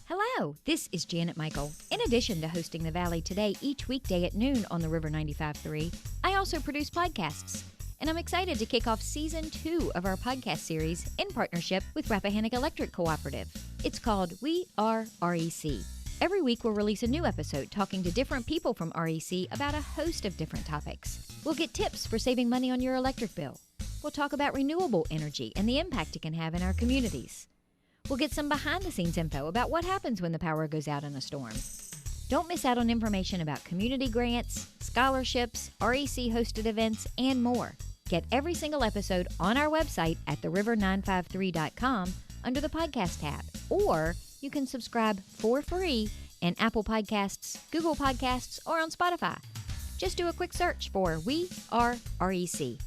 Hello, this is Janet Michael. In addition to hosting The Valley Today each weekday at noon on the River 95.3, I also produce podcasts. And I'm excited to kick off Season 2 of our podcast series in partnership with Rappahannock Electric Cooperative. It's called We Are REC. Every week we'll release a new episode talking to different people from REC about a host of different topics. We'll get tips for saving money on your electric bill. We'll talk about renewable energy and the impact it can have in our communities. We'll get some behind-the-scenes info about what happens when the power goes out in a storm. Don't miss out on information about community grants, scholarships, REC-hosted events, and more. Get every single episode on our website at theriver953.com under the podcast tab, or you can subscribe for free in Apple Podcasts, Google Podcasts, or on Spotify. Just do a quick search for We Are REC.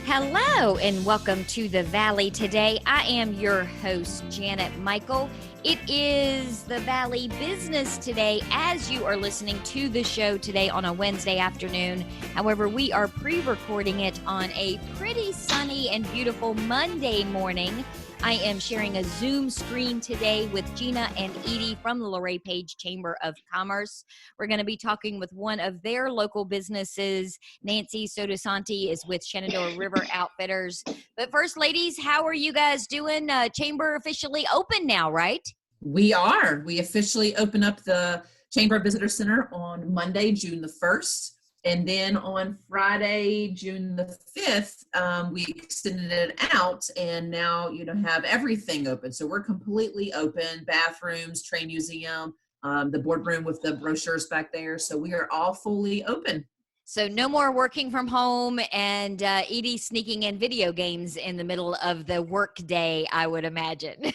Hello and welcome to The Valley Today. I am your host, Janet Michael. It is The Valley Business Today as you are listening to the show today on a Wednesday afternoon. However, we are pre-recording it on a pretty sunny and beautiful Monday morning. I am sharing a Zoom screen today with Gina and Edie from the Luray Page Chamber of Commerce. We're going to be talking with one of their local businesses. Nancy Sotosanti is with Shenandoah River Outfitters. But first, ladies, how are you guys doing? Chamber officially open now, right? We are. We officially open up the Chamber Visitor Center on Monday, June the 1st. And then on Friday, June the 5th, we extended it out and now, have everything open. So we're completely open, bathrooms, train museum, the boardroom with the brochures back there. So we are all fully open. So no more working from home and Edie sneaking in video games in the middle of the work day, I would imagine.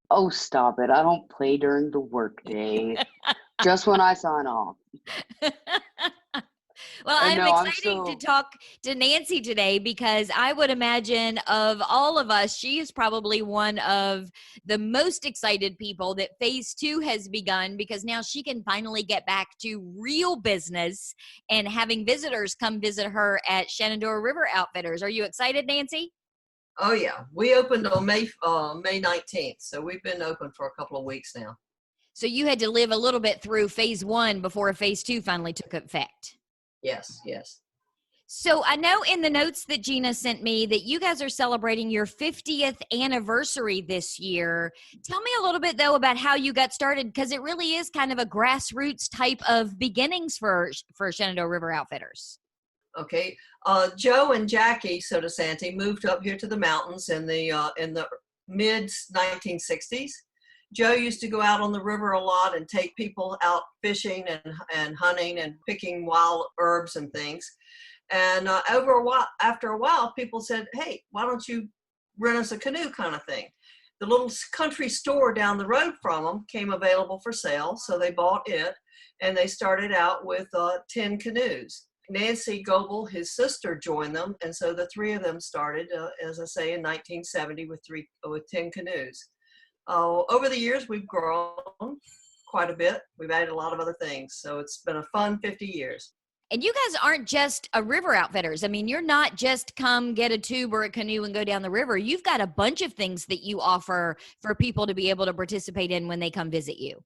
Oh, stop it. I don't play during the work day. Just when I sign off. Well, I'm excited to talk to Nancy today because I would imagine of all of us, she is probably one of the most excited people that phase 2 has begun because now she can finally get back to real business and having visitors come visit her at Shenandoah River Outfitters. Are you excited, Nancy? Oh, yeah. We opened on May 19th, so we've been open for a couple of weeks now. So you had to live a little bit through phase 1 before phase 2 finally took effect. Yes. So I know in the notes that Gina sent me that you guys are celebrating your 50th anniversary this year. Tell me a little bit, though, about how you got started, because it really is kind of a grassroots type of beginnings for Shenandoah River Outfitters. Okay. Joe and Jackie Sotosanti moved up here to the mountains in the mid-1960s. Joe used to go out on the river a lot and take people out fishing and hunting and picking wild herbs and things. And after a while, people said, hey, why don't you rent us a canoe kind of thing? The little country store down the road from them came available for sale, so they bought it, and they started out with 10 canoes. Nancy Goebel, his sister, joined them, and so the three of them started, as I say, in 1970 with 10 canoes. Over the years, we've grown quite a bit. We've added a lot of other things. So it's been a fun 50 years. And you guys aren't just a river outfitters. I mean, you're not just come get a tube or a canoe and go down the river. You've got a bunch of things that you offer for people to be able to participate in when they come visit you.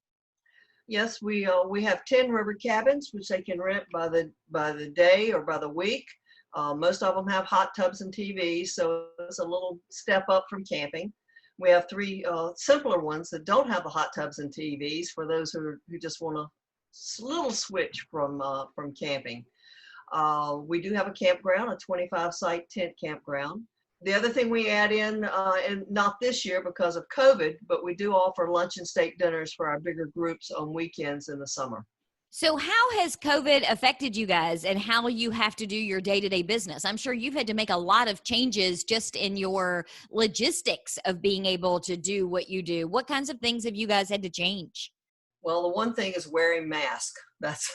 Yes, we have 10 river cabins, which they can rent by the day or by the week. Most of them have hot tubs and TVs, so it's a little step up from camping. We have 3 simpler ones that don't have the hot tubs and TVs for those who just want a little switch from camping. We do have a campground, a 25-site tent campground. The other thing we add in, and not this year because of COVID, but we do offer lunch and steak dinners for our bigger groups on weekends in the summer. So how has COVID affected you guys and how you have to do your day-to-day business? I'm sure you've had to make a lot of changes just in your logistics of being able to do what you do. What kinds of things have you guys had to change? Well, the one thing is wearing masks. That's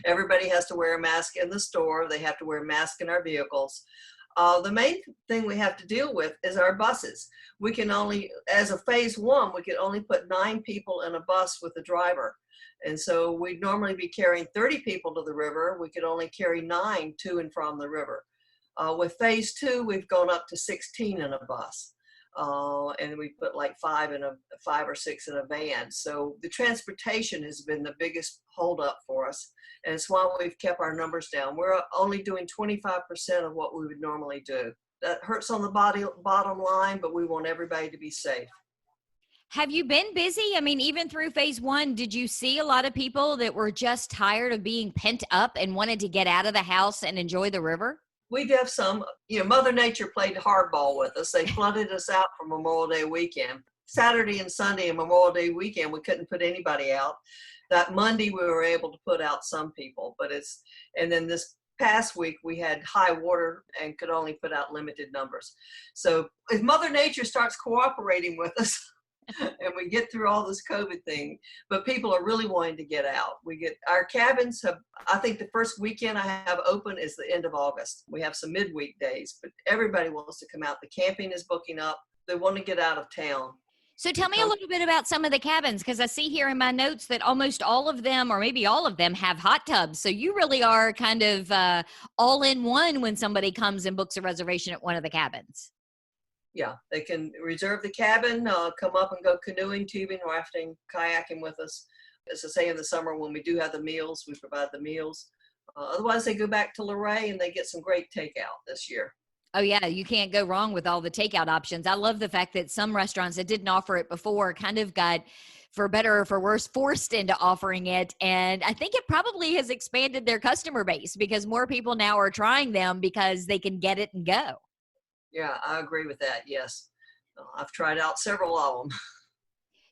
everybody has to wear a mask in the store. They have to wear a mask in our vehicles. The main thing we have to deal with is our buses. We can only, as a phase one, we could only put 9 people in a bus with a driver. And so we'd normally be carrying 30 people to the river. We could only carry 9 to and from the river. With phase 2, we've gone up to 16 in a bus. And we put like 5 or 6 in a van. So the transportation has been the biggest holdup for us. And it's why we've kept our numbers down. We're only doing 25% of what we would normally do. That hurts on the bottom line, but we want everybody to be safe. Have you been busy? I mean, even through phase 1, did you see a lot of people that were just tired of being pent up and wanted to get out of the house and enjoy the river? We have some, Mother Nature played hardball with us. They flooded us out for Memorial Day weekend. Saturday and Sunday and Memorial Day weekend, we couldn't put anybody out. That Monday, we were able to put out some people, and then this past week, we had high water and could only put out limited numbers. So if Mother Nature starts cooperating with us, and we get through all this COVID thing, but people are really wanting to get out. Our cabins I think the first weekend I have open is the end of August. We have some midweek days, but everybody wants to come out. The camping is booking up. They want to get out of town. So tell me a little bit about some of the cabins, because I see here in my notes that almost all of them, or maybe all of them, have hot tubs. So you really are kind of all in one when somebody comes and books a reservation at one of the cabins. Yeah, they can reserve the cabin, come up and go canoeing, tubing, rafting, kayaking with us. As I say, in the summer when we do have the meals, we provide the meals. Otherwise, they go back to Luray and they get some great takeout this year. Oh, yeah, you can't go wrong with all the takeout options. I love the fact that some restaurants that didn't offer it before kind of got, for better or for worse, forced into offering it. And I think it probably has expanded their customer base because more people now are trying them because they can get it and go. Yeah, I agree with that. Yes. I've tried out several of them.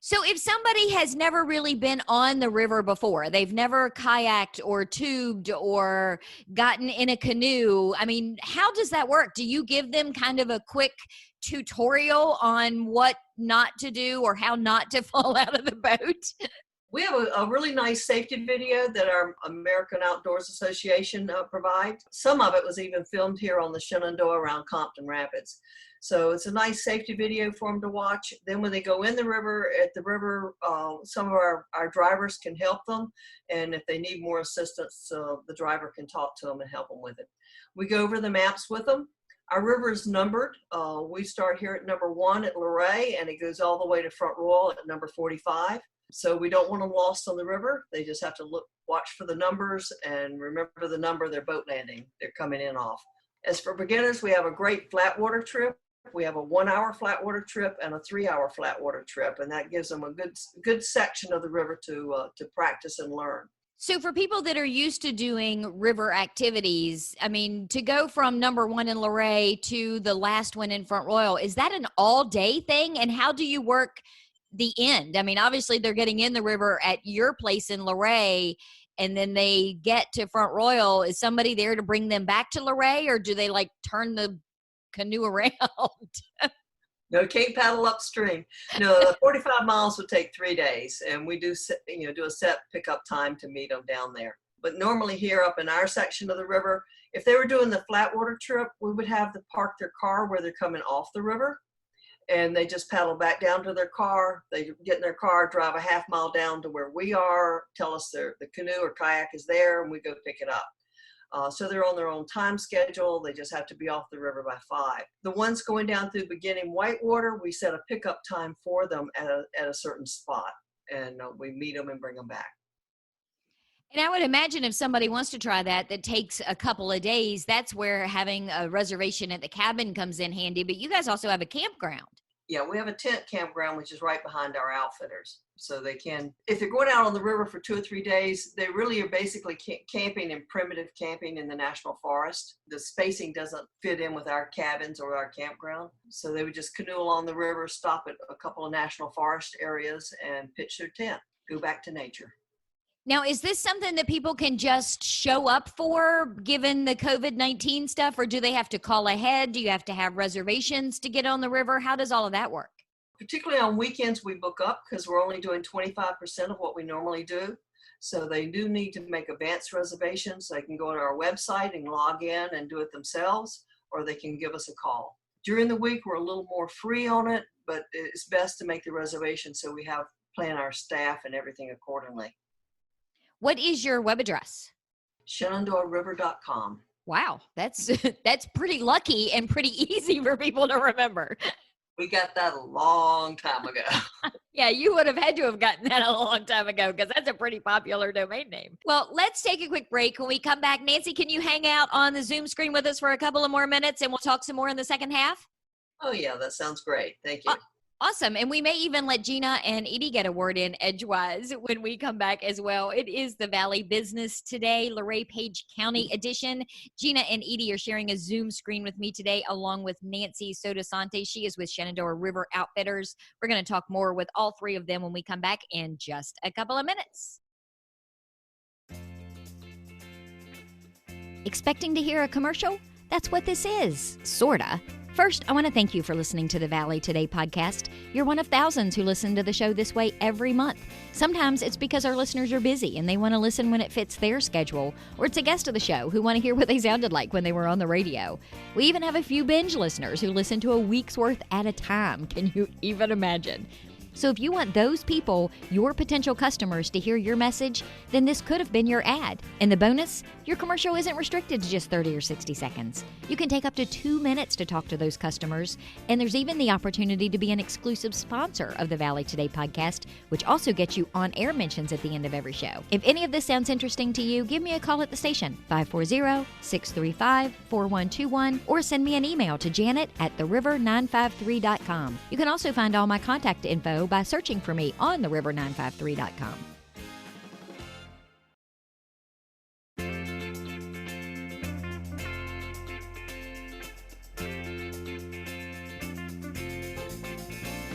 So if somebody has never really been on the river before, they've never kayaked or tubed or gotten in a canoe, I mean, how does that work? Do you give them kind of a quick tutorial on what not to do or how not to fall out of the boat? We have a really nice safety video that our American Outdoors Association provides. Some of it was even filmed here on the Shenandoah around Compton Rapids. So it's a nice safety video for them to watch. Then when they go in the river, some of our drivers can help them. And if they need more assistance, the driver can talk to them and help them with it. We go over the maps with them. Our river is numbered. We start here at number 1 at Luray, and it goes all the way to Front Royal at number 45. So we don't want them lost on the river. They just have to watch for the numbers and remember the number they're boat landing. They're coming in off. As for beginners, we have a great flatwater trip. We have a 1-hour flatwater trip and a 3-hour flatwater trip, and that gives them a good section of the river to practice and learn. So for people that are used to doing river activities, I mean, to go from number 1 in Luray to the last one in Front Royal, is that an all-day thing? And how do you work the end? I mean, obviously they're getting in the river at your place in Luray, and then they get to Front Royal. Is somebody there to bring them back to Luray, or do they like turn the canoe around? No, can't paddle upstream. No, 45 miles would take 3 days, and we do a set pickup time to meet them down there. But normally here up in our section of the river, if they were doing the flatwater trip, we would have them park their car where they're coming off the river, and they just paddle back down to their car. They get in their car, drive a half mile down to where we are, tell us the canoe or kayak is there, and we go pick it up. So they're on their own time schedule. They just have to be off the river by 5. The ones going down through beginning whitewater, we set a pickup time for them at a certain spot, and we meet them and bring them back. And I would imagine if somebody wants to try that takes a couple of days, that's where having a reservation at the cabin comes in handy. But you guys also have a campground. Yeah, we have a tent campground, which is right behind our outfitters. So they can, if they're going out on the river for 2 or 3 days, they really are basically camping in primitive camping in the national forest. The spacing doesn't fit in with our cabins or our campground. So they would just canoe along the river, stop at a couple of national forest areas and pitch their tent, go back to nature. Now, is this something that people can just show up for given the COVID-19 stuff, or do they have to call ahead? Do you have to have reservations to get on the river? How does all of that work? Particularly on weekends, we book up because we're only doing 25% of what we normally do. So they do need to make advance reservations. They can go to our website and log in and do it themselves, or they can give us a call. During the week, we're a little more free on it, but it's best to make the reservation so we plan our staff and everything accordingly. What is your web address? ShenandoahRiver.com. Wow, that's pretty lucky and pretty easy for people to remember. We got that a long time ago. Yeah, you would have had to have gotten that a long time ago because that's a pretty popular domain name. Well, let's take a quick break. When we come back, Nancy, can you hang out on the Zoom screen with us for a couple of more minutes and we'll talk some more in the second half? Oh, yeah, that sounds great. Thank you. Awesome. And we may even let Gina and Edie get a word in edgewise when we come back as well. It is the Valley Business Today, Luray Page County edition. Gina and Edie are sharing a Zoom screen with me today, along with Nancy Sodasante. She is with Shenandoah River Outfitters. We're going to talk more with all three of them when we come back in just a couple of minutes. Expecting to hear a commercial? That's what this is, sorta. First, I want to thank you for listening to the Valley Today podcast. You're one of thousands who listen to the show this way every month. Sometimes it's because our listeners are busy and they want to listen when it fits their schedule, or it's a guest of the show who want to hear what they sounded like when they were on the radio. We even have a few binge listeners who listen to a week's worth at a time. Can you even imagine? So if you want those people, your potential customers, to hear your message, then this could have been your ad. And the bonus, your commercial isn't restricted to just 30 or 60 seconds. You can take up to 2 minutes to talk to those customers. And there's even the opportunity to be an exclusive sponsor of the Valley Today podcast, which also gets you on-air mentions at the end of every show. If any of this sounds interesting to you, give me a call at the station, 540-635-4121, or send me an email to janet@theriver953.com. You can also find all my contact info by searching for me on theriver953.com.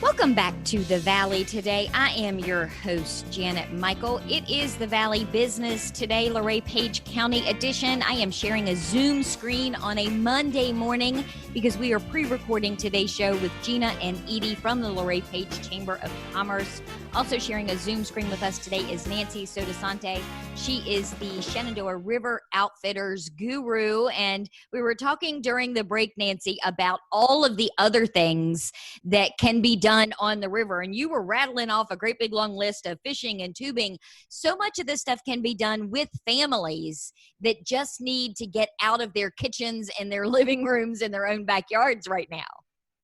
Welcome back to the Valley Today. I am your host, Janet Michael. It is the Valley Business Today, Luray Page County edition. I am sharing a Zoom screen on a Monday morning because we are pre-recording today's show with Gina and Edie from the Luray Page Chamber of Commerce. Also sharing a Zoom screen with us today is Nancy Sodasante. She is the Shenandoah River Outfitters guru. And we were talking during the break, Nancy, about all of the other things that can be done on the river. And you were rattling off a great big long list of fishing and tubing. So much of this stuff can be done with families that just need to get out of their kitchens and their living rooms and their own backyards right now.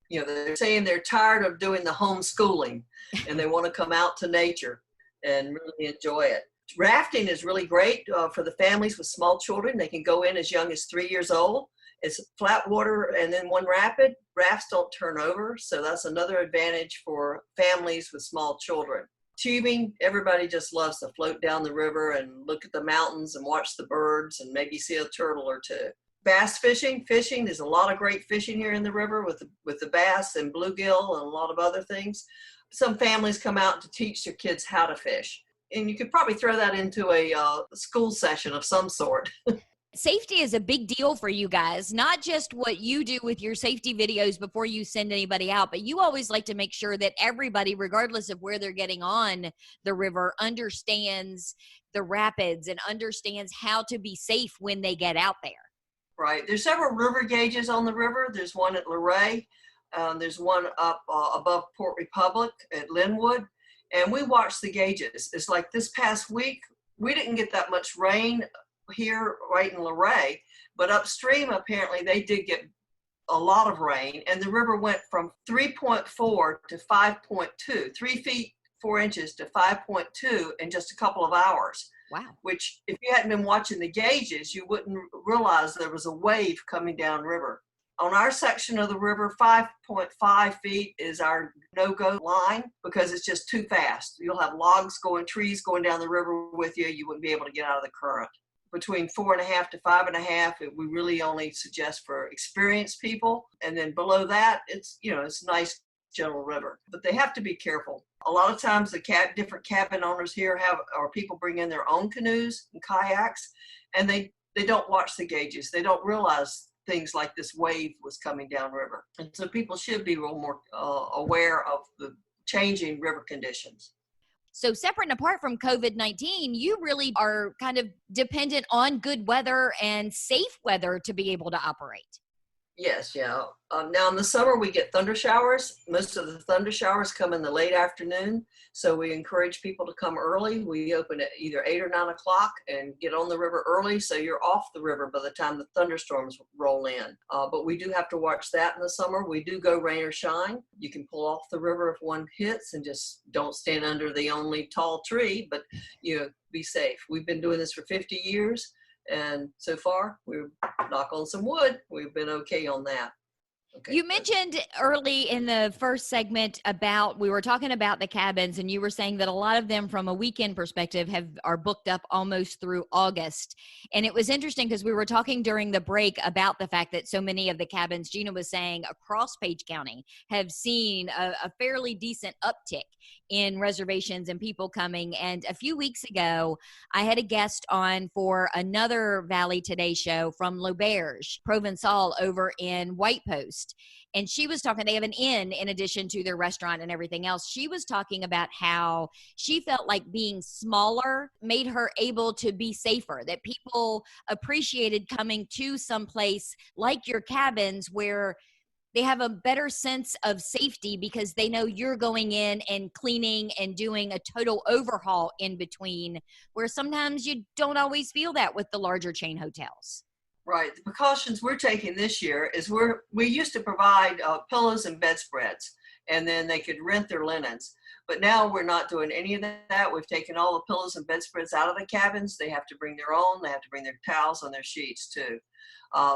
You know, they're saying they're tired of doing the homeschooling and they want to come out to nature and really enjoy it. Rafting is really great for the families with small children. They can go in as young as 3 years old. It's flat water and then one rapid. Rafts don't turn over, so that's another advantage for families with small children. Tubing, everybody just loves to float down the river and look at the mountains and watch the birds and maybe see a turtle or two. Bass fishing, there's a lot of great fishing here in the river with the bass and bluegill and a lot of other things. Some families come out to teach their kids how to fish. And you could probably throw that into a school session of some sort. Safety is a big deal for you guys, not just what you do with your safety videos before you send anybody out, but you always like to make sure that everybody, regardless of where they're getting on the river, understands the rapids and understands how to be safe when they get out there. Right. There's several river gauges on the river. There's one at Luray. There's one up above Port Republic at Linwood. And we watch the gauges. It's like this past week, we didn't get that much rain here right in Luray, but upstream, apparently, they did get a lot of rain. And the river went from 3.4 to 5.2, 3 feet, 4 inches to 5.2 in just a couple of hours. Wow. Which, if you hadn't been watching the gauges, you wouldn't realize there was a wave coming down river. On our section of the river, 5.5 feet is our no-go line because it's just too fast. You'll have trees going down the river with you. You wouldn't be able to get out of the current. Between 4.5 to 5.5, we really only suggest for experienced people. And then below that, it's a nice, gentle river. But they have to be careful. A lot of times the different cabin owners here or people bring in their own canoes and kayaks, and they don't watch the gauges. They don't realize things like this wave was coming down river. And so people should be a little more aware of the changing river conditions. So separate and apart from COVID-19, you really are kind of dependent on good weather and safe weather to be able to operate. Yes, yeah. Now in the summer we get thunder showers. Most of the thunder showers come in the late afternoon, so we encourage people to come early. We open at either 8 or 9 o'clock and get on the river early, so you're off the river by the time the thunderstorms roll in. But we do have to watch that in the summer. We do go rain or shine. You can pull off the river if one hits, and just don't stand under the only tall tree, but be safe. We've been doing this for 50 years. And so far, we're knock on some wood. We've been okay on that. Okay. You mentioned early in the first segment we were talking about the cabins, and you were saying that a lot of them from a weekend perspective are booked up almost through August. And it was interesting because we were talking during the break about the fact that so many of the cabins, Gina was saying, across Page County have seen a fairly decent uptick in reservations and people coming. And a few weeks ago, I had a guest on for another Valley Today show from L'Auberge Provençal over in White Post. And she was talking, they have an inn in addition to their restaurant and everything else. She was talking about how she felt like being smaller made her able to be safer, that people appreciated coming to some place like your cabins where they have a better sense of safety because they know you're going in and cleaning and doing a total overhaul in between, where sometimes you don't always feel that with the larger chain hotels. Right. The precautions we're taking this year is we used to provide pillows and bedspreads, and then they could rent their linens. But now we're not doing any of that. We've taken all the pillows and bedspreads out of the cabins. They have to bring their own. They have to bring their towels and their sheets too.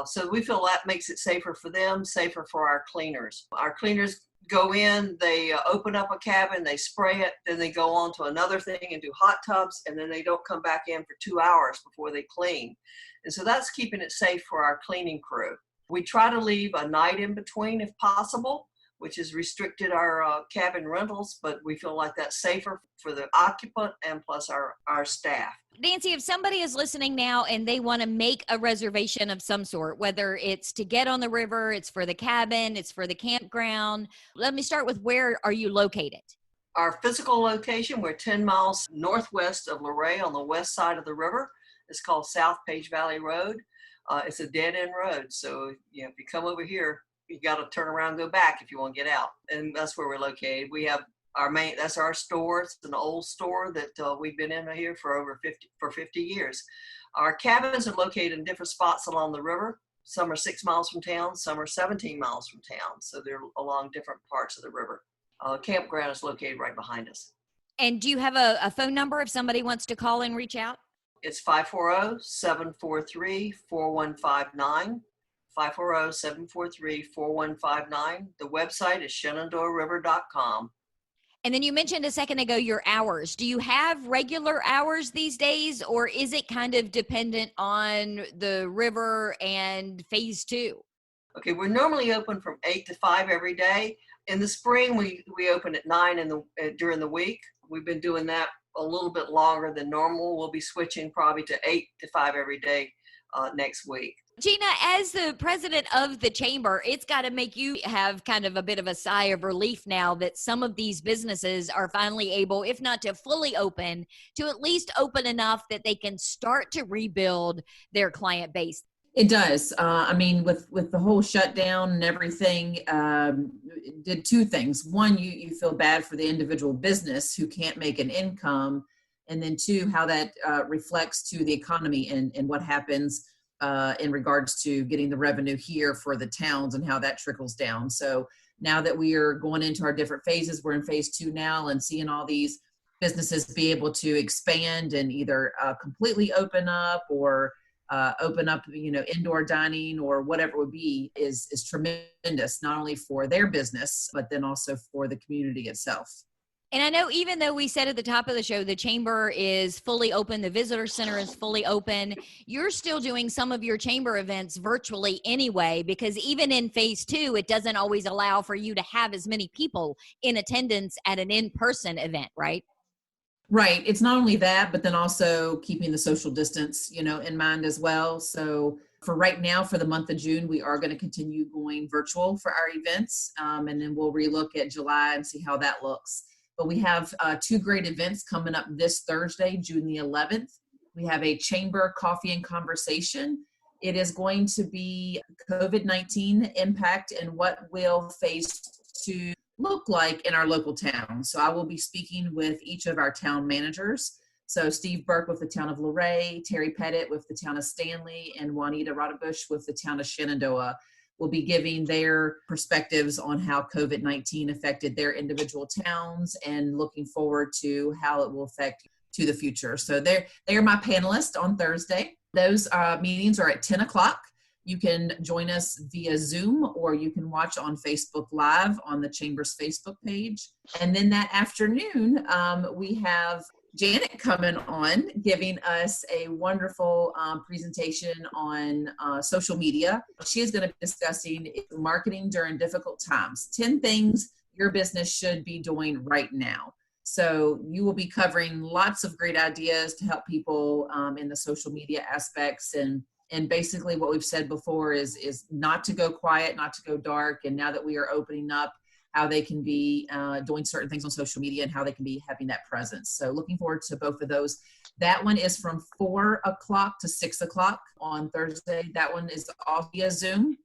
So we feel that makes it safer for them, safer for our cleaners. Our cleaners go in, they open up a cabin, they spray it, then they go on to another thing and do hot tubs, and then they don't come back in for 2 hours before they clean. And so that's keeping it safe for our cleaning crew. We try to leave a night in between if possible, which has restricted our cabin rentals, but we feel like that's safer for the occupant and plus our staff. Nancy, if somebody is listening now and they want to make a reservation of some sort, whether it's to get on the river, it's for the cabin, it's for the campground, let me start with, where are you located? Our physical location, we're 10 miles northwest of Luray on the west side of the river. It's called South Page Valley Road. It's a dead-end road, so if you come over here, you got to turn around and go back if you want to get out. And that's where we're located. We have that's our store. It's an old store that we've been in here for 50 years. Our cabins are located in different spots along the river. Some are 6 miles from town, some are 17 miles from town. So they're along different parts of the river. Campground is located right behind us. And do you have a phone number if somebody wants to call and reach out? It's 540-743-4159. 540-743-4159. The website is shenandoahriver.com. And then you mentioned a second ago your hours. Do you have regular hours these days, or is it kind of dependent on the river and phase 2? Okay, we're normally open from 8 to 5 every day. In the spring, we open at 9 during the week. We've been doing that a little bit longer than normal. We'll be switching probably to 8 to 5 every day next week. Gina, as the president of the chamber, it's got to make you have kind of a bit of a sigh of relief now that some of these businesses are finally able, if not to fully open, to at least open enough that they can start to rebuild their client base. It does. I mean, with the whole shutdown and everything, it did two things. One, you feel bad for the individual business who can't make an income. And then two, how that reflects to the economy and what happens in regards to getting the revenue here for the towns and how that trickles down. So now that we are going into our different phases, we're in phase 2 now and seeing all these businesses be able to expand and either completely open up or open up, indoor dining or whatever it would be is tremendous, not only for their business, but then also for the community itself. And I know even though we said at the top of the show, the chamber is fully open, the visitor center is fully open, you're still doing some of your chamber events virtually anyway, because even in phase 2, it doesn't always allow for you to have as many people in attendance at an in-person event, right? Right. It's not only that, but then also keeping the social distance, in mind as well. So for right now, for the month of June, we are going to continue going virtual for our events. And then we'll relook at July and see how that looks. But we have 2 great events coming up this Thursday, June the 11th. We have a chamber coffee and conversation. It is going to be COVID-19 impact and what will phase 2 look like in our local town. So I will be speaking with each of our town managers. So Steve Burke with the town of Luray, Terry Pettit with the town of Stanley, and Juanita Rodebush with the town of Shenandoah will be giving their perspectives on how COVID-19 affected their individual towns and looking forward to how it will affect to the future. So they are my panelists on Thursday. Those meetings are at 10 o'clock. You can join us via Zoom, or you can watch on Facebook Live on the Chamber's Facebook page. And then that afternoon, we have Janet coming on, giving us a wonderful presentation on social media. She is going to be discussing marketing during difficult times, 10 things your business should be doing right now. So you will be covering lots of great ideas to help people in the social media aspects. And basically what we've said before is not to go quiet, not to go dark. And now that we are opening up, how they can be doing certain things on social media and how they can be having that presence. So looking forward to both of those. That one is from 4 o'clock to 6 o'clock on Thursday. That one is all via Zoom.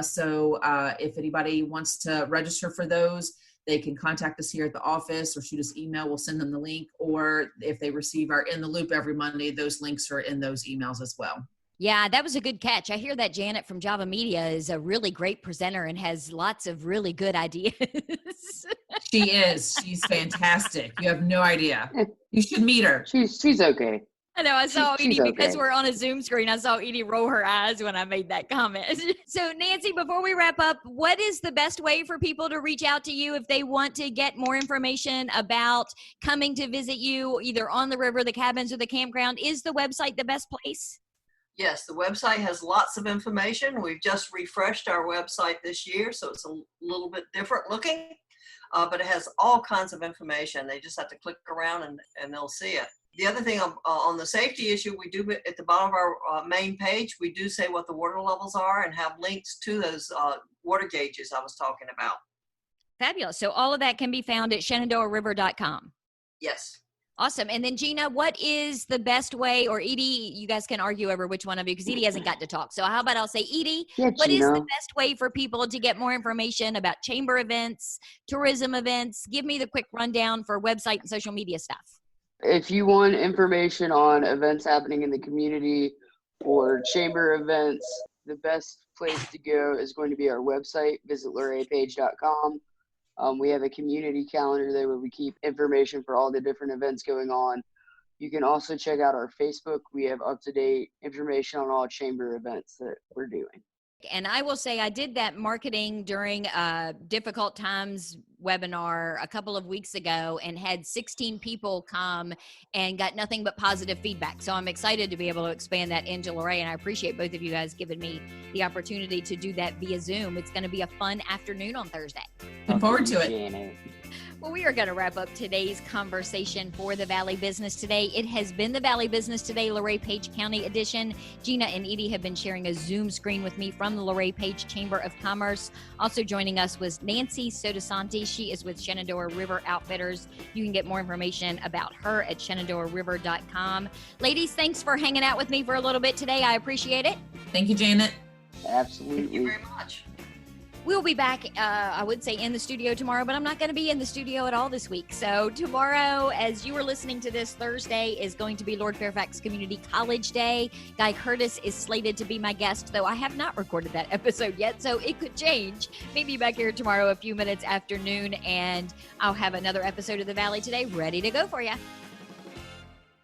So if anybody wants to register for those, they can contact us here at the office or shoot us email. We'll send them the link. Or if they receive our In the Loop every Monday, those links are in those emails as well. Yeah, that was a good catch. I hear that Janet from Java Media is a really great presenter and has lots of really good ideas. She is. She's fantastic. You have no idea. You should meet her. She's okay. I know. I saw Edie, okay. because we're on a Zoom screen, I saw Edie roll her eyes when I made that comment. So Nancy, before we wrap up, what is the best way for people to reach out to you if they want to get more information about coming to visit you, either on the river, the cabins, or the campground? Is the website the best place? Yes, the website has lots of information. We've just refreshed our website this year, so it's a little bit different looking, but it has all kinds of information. They just have to click around and they'll see it. The other thing on the safety issue, we do at the bottom of our main page, we do say what the water levels are and have links to those water gauges I was talking about. Fabulous. So all of that can be found at ShenandoahRiver.com. Yes. Awesome. And then Gina, what is the best way, or Edie, you guys can argue over which one of you, because Edie hasn't got to talk. So how about I'll say, Edie, what is the best way for people to get more information about chamber events, tourism events? Give me the quick rundown for website and social media stuff. If you want information on events happening in the community or chamber events, the best place to go is going to be our website, visit luraypage.com. We have a community calendar there where we keep information for all the different events going on. You can also check out our Facebook. We have up-to-date information on all chamber events that we're doing. And I will say I did that marketing during a difficult times webinar a couple of weeks ago and had 16 people come and got nothing but positive feedback. So I'm excited to be able to expand that into Luray, and I appreciate both of you guys giving me the opportunity to do that via Zoom. It's going to be a fun afternoon on Thursday. Looking forward to it. Well, we are going to wrap up today's conversation for the Valley Business Today. It has been the Valley Business Today, Luray Page County edition. Gina and Edie have been sharing a Zoom screen with me from the Luray Page Chamber of Commerce. Also joining us was Nancy Sotosanti. She is with Shenandoah River Outfitters. You can get more information about her at ShenandoahRiver.com. Ladies, thanks for hanging out with me for a little bit today. I appreciate it. Thank you, Janet. Absolutely. Thank you very much. We'll be back, I would say in the studio tomorrow, but I'm not going to be in the studio at all this week. So tomorrow, as you are listening to this, Thursday is going to be Lord Fairfax Community College Day. Guy Curtis is slated to be my guest, though I have not recorded that episode yet, so it could change. Maybe back here tomorrow a few minutes after noon, and I'll have another episode of The Valley Today ready to go for you.